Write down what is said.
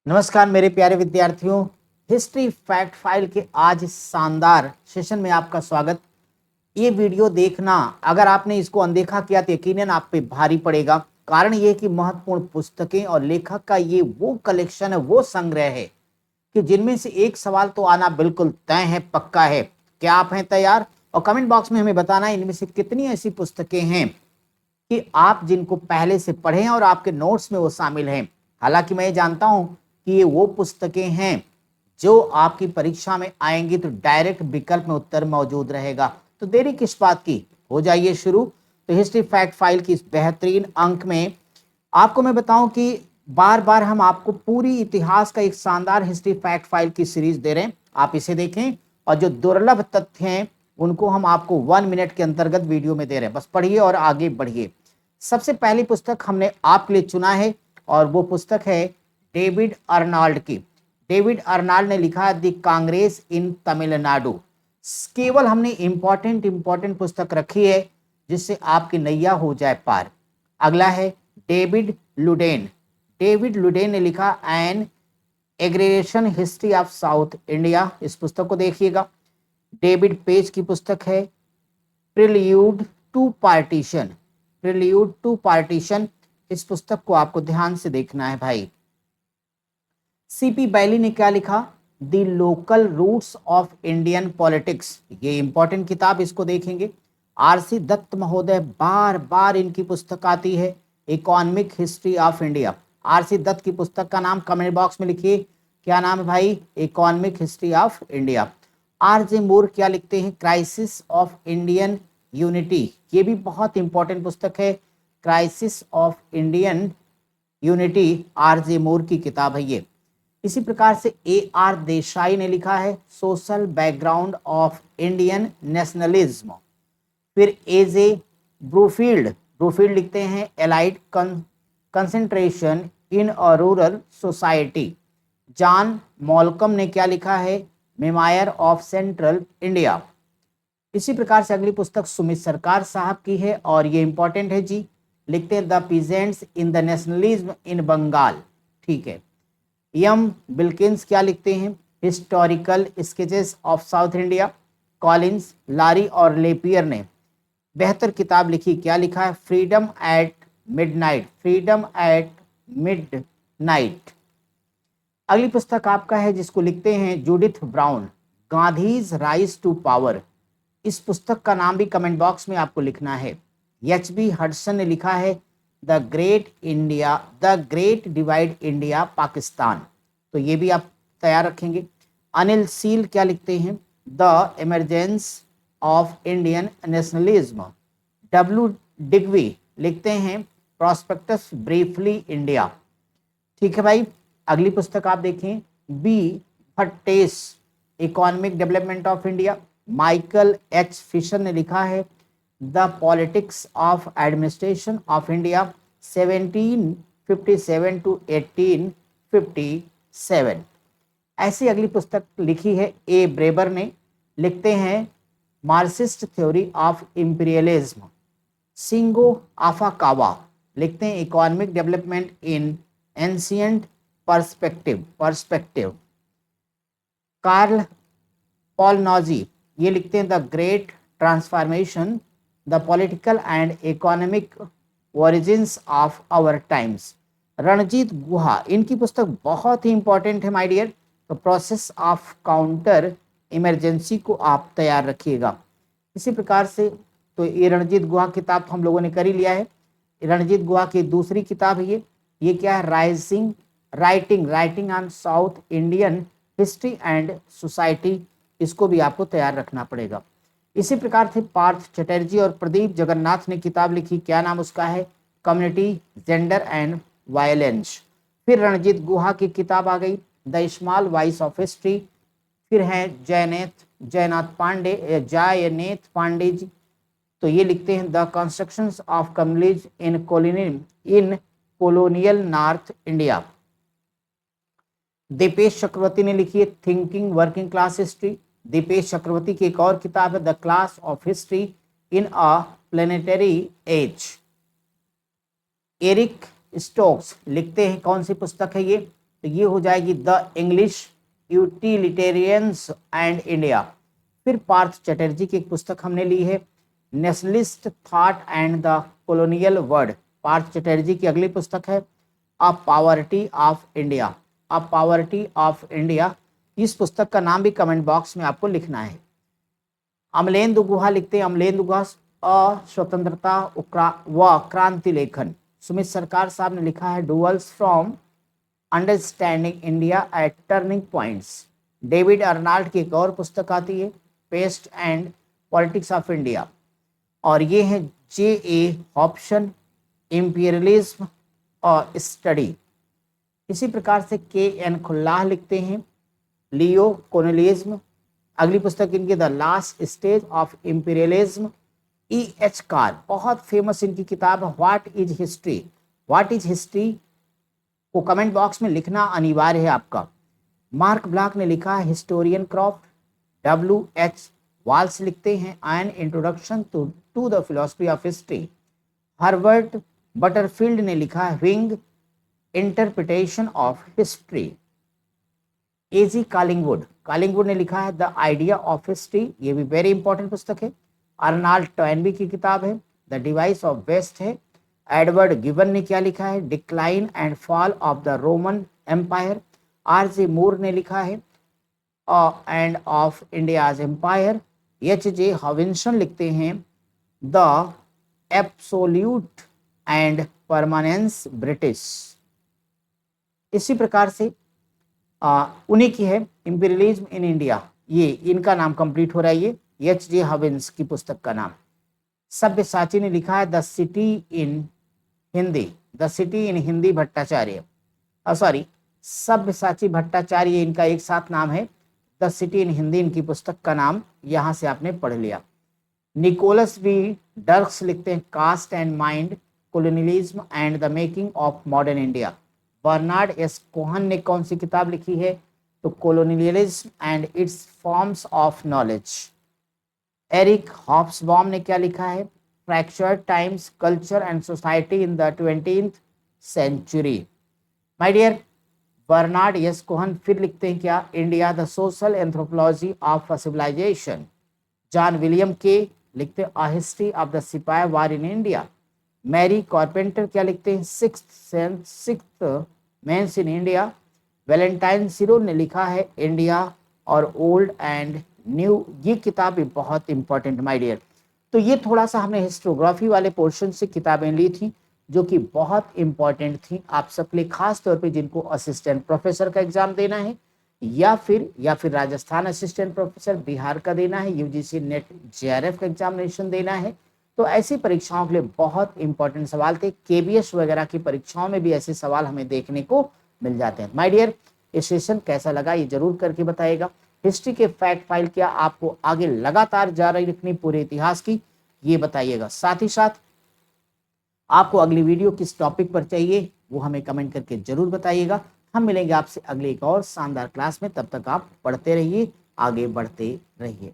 नमस्कार मेरे प्यारे विद्यार्थियों, हिस्ट्री फैक्ट फाइल के आज इस शानदार सेशन में आपका स्वागत। ये वीडियो देखना, अगर आपने इसको अनदेखा किया तो यकीनन आप पे भारी पड़ेगा। कारण ये कि महत्वपूर्ण पुस्तकें और लेखक का ये वो कलेक्शन है, वो संग्रह है कि जिनमें से एक सवाल तो आना बिल्कुल तय है, पक्का है। क्या आप हैं तैयार? और कमेंट बॉक्स में हमें बताना इनमें से कितनी ऐसी पुस्तकें हैं कि आप जिनको पहले से पढ़े और आपके नोट्स में वो शामिल हैं। हालांकि मैं जानता हूं कि ये वो पुस्तकें हैं जो आपकी परीक्षा में आएंगी तो डायरेक्ट विकल्प में उत्तर मौजूद रहेगा। तो देरी किस बात की, हो जाइए शुरू। तो हिस्ट्री फैक्ट फाइल की इस बेहतरीन अंक में आपको मैं बताऊं कि बार बार हम आपको पूरी इतिहास का एक शानदार हिस्ट्री फैक्ट फाइल की सीरीज दे रहे हैं। आप इसे देखें और जो दुर्लभ तथ्य हैं उनको हम आपको 1 मिनट के अंतर्गत वीडियो में दे रहे हैं। बस पढ़िए और आगे बढ़िए। सबसे पहली पुस्तक हमने आपके लिए चुना है और वो पुस्तक है डेविड अर्नाल्ड की। डेविड अर्नाल्ड ने लिखा द कांग्रेस इन तमिलनाडु। केवल हमने इंपॉर्टेंट पुस्तक रखी है जिससे आपकी नैया हो जाए पार। अगला है डेविड लुडेन। डेविड लुडेन ने लिखा an agrarian history of south India. इस पुस्तक को देखिएगा। डेविड पेज की पुस्तक है prelude to partition. Prelude to partition, इस पुस्तक को आपको ध्यान से देखना है भाई। सीपी बैली ने क्या लिखा? The local routes of Indian politics. ये इंपॉर्टेंट किताब, इसको देखेंगे। आरसी दत्त महोदय, बार बार इनकी पुस्तक आती है, economic history of India. RC Dutt की पुस्तक का नाम कमेंट बॉक्स में लिखिए। क्या नाम है भाई? Economic history of India. RJ Moore क्या लिखते हैं? Crisis of Indian unity. ये भी बहुत इंपॉर्टेंट पुस्तक है, crisis of Indian unity, RJ Moore की किताब है ये। इसी प्रकार से ए आर देसाई ने लिखा है social background of Indian nationalism. फिर एजे ब्रूफील्ड, ब्रूफील्ड लिखते हैं allied concentration in a rural society. John Malcolm ने क्या लिखा है? Memoir of central India. इसी प्रकार से अगली पुस्तक सुमित सरकार साहब की है और ये इंपॉर्टेंट है जी। लिखते हैं the peasants in the nationalism in Bengal. ठीक है। यम बिल्किंस क्या लिखते हैं? Historical sketches of south India. Collins, Larry और लेपियर ने बेहतर किताब लिखी। क्या लिखा है? Freedom at midnight. Freedom at midnight. अगली पुस्तक आपका है जिसको लिखते हैं Judith Brown, Gandhi's rise to power. इस पुस्तक का नाम भी कमेंट बॉक्स में आपको लिखना है। एच बी हडसन ने लिखा है the great India, the great divide India Pakistan. तो ये भी आप तैयार रखेंगे। अनिल सील क्या लिखते हैं? The emergence of Indian nationalism. W Digby लिखते हैं प्रोस्पेक्टस ब्रीफली इंडिया। ठीक है भाई। अगली पुस्तक आप देखें बी भट्टेस, economic development of India. Michael H Fisher ने लिखा है the politics of administration of India 1757 to 1857। ऐसी अगली पुस्तक लिखी है ए ब्रेबर ने। लिखते हैं मार्क्सिस्ट थ्योरी ऑफ इंपीरियलिज्म। सिंगो आफाकावा लिखते हैं economic development in ancient perspective. Karl Polanyi ये लिखते हैं the great transformation, the political and economic origins of our times. Ranjit Guha, इनकी पुस्तक बहुत ही इंपॉर्टेंट है my dear. The process of counter emergency को आप तैयार रखिएगा। इसी प्रकार से तो ये रणजीत गुहा किताब हम लोगों ने कर ही लिया है। रणजीत गुहा की दूसरी किताब है ये क्या है? Writing on south Indian history and society. इसको भी आपको तैयार रखना पड़ेगा। इसी प्रकार से पार्थ चटर्जी और प्रदीप जगन्नाथ ने किताब लिखी। क्या नाम उसका है? Community, gender and violence. फिर रणजीत गुहा की किताब आ गई the small voice of history. फिर है जयनाथ पांडे जी। तो ये लिखते हैं the constructions of communities in colonial north India. Dipesh Chakrabarty ने लिखी है thinking working class history. Dipesh Chakrabarty की एक और किताब है the class of history in a planetary age. Eric Stokes लिखते हैं, कौन सी पुस्तक है ये? तो ये हो जाएगी the English utilitarians and India. फिर पार्थ चटर्जी की एक पुस्तक हमने ली है, nationalist thought and the colonial world. Partha Chatterjee की अगली पुस्तक है a poverty of India. A poverty of India, इस पुस्तक का नाम भी कमेंट बॉक्स में आपको लिखना है। अमलेंदु गुहा लिखते हैं, अमलेंदु गुहा अस्वतंत्रता व क्रांति लेखन। सुमित सरकार साहब ने लिखा है duels from understanding India at turning points. David Arnold की एक और पुस्तक आती है paste and politics of India, और ये है J.A. हॉब्सन इंपीरियलिज्म और स्टडी। इसी प्रकार से K.N. खुल्लाह लिखते हैं लियो कोलोनियलिज्म। अगली पुस्तक इनकी the last stage of imperialism. E.H. Car, बहुत फेमस इनकी किताब है what is history. What is history को कमेंट बॉक्स में लिखना अनिवार्य है आपका। मार्क ब्लॉक ने लिखा है हिस्टोरियन क्रॉफ्ट। W.H. वाल्स लिखते हैं an introduction to the philosophy of history. Herbert Butterfield ने लिखा है Whig interpretation of history. A.G. Collingwood ने लिखा है द आइडिया ऑफ हिस्ट्री, ये भी वेरी इंपॉर्टेंट पुस्तक है। अर्नाल्ड टॉयनबी की किताब है द डिवाइस ऑफ वेस्ट है। एडवर्ड गिवन ने क्या लिखा है decline and fall of the Roman empire. R.J. Moore ने लिखा है end of India's empire. H.J. Robinson लिखते हैं the absolute and permanence British. इसी प्रकार से उन्हीं की है इंपीरियलिज्म इन इंडिया, ये इनका नाम कंप्लीट हो रहा है, ये H.J. हॉबिन्स की पुस्तक का नाम। सब्यसाची ने लिखा है the city in Hindi, the city in Hindi Bhattacharya, sorry Sabyasachi Bhattacharya इनका एक साथ नाम है। द सिटी इन हिंदी इनकी पुस्तक का नाम, यहां से आपने पढ़ लिया। निकोलस बी डर्क्स लिखते हैं caste and mind colonialism and the making of modern India. Bernard S Cohn ने कौन सी किताब लिखी है तो colonialism and its forms of knowledge. Eric Hobsbawm ने क्या लिखा है fractured times culture and society in the 20th century. My dear, Bernard S Cohn फिर लिखते हैं क्या India the social anthropology of civilization. John William Kaye लिखते हैं अ हिस्ट्री ऑफ द सिपाही वार इन इंडिया। मैरी कारपेंटर क्या लिखते हैं sixth men's in India. Valentine Chirol ने लिखा है इंडिया और ओल्ड एंड न्यू, ये किताब भी बहुत इंपॉर्टेंट माय डियर। तो ये थोड़ा सा हमने हिस्टोग्राफी वाले पोर्शन से किताबें ली थी जो कि बहुत इंपॉर्टेंट थी आप सबके लिए, खास तौर पे जिनको असिस्टेंट प्रोफेसर का एग्जाम देना है या फिर राजस्थान असिस्टेंट प्रोफेसर, बिहार का देना है, यूजीसी नेट JRF का एग्जामिनेशन देना है। तो ऐसी परीक्षाओं के लिए बहुत इंपॉर्टेंट सवाल थे। KBS वगैरह की परीक्षाओं में भी ऐसे सवाल हमें देखने को मिल जाते हैं। माय डियर, ये सेशन कैसा लगा ये जरूर करके बताइएगा। हिस्ट्री के फैक्ट फाइल क्या आपको आगे लगातार जारी रखनी पूरे इतिहास की, ये बताइएगा। साथ ही साथ आपको अगली वीडियो किस टॉपिक पर चाहिए वो हमें कमेंट करके जरूर बताइएगा। हम मिलेंगे आपसे अगले एक और शानदार क्लास में, तब तक आप पढ़ते रहिए, आगे बढ़ते रहिए।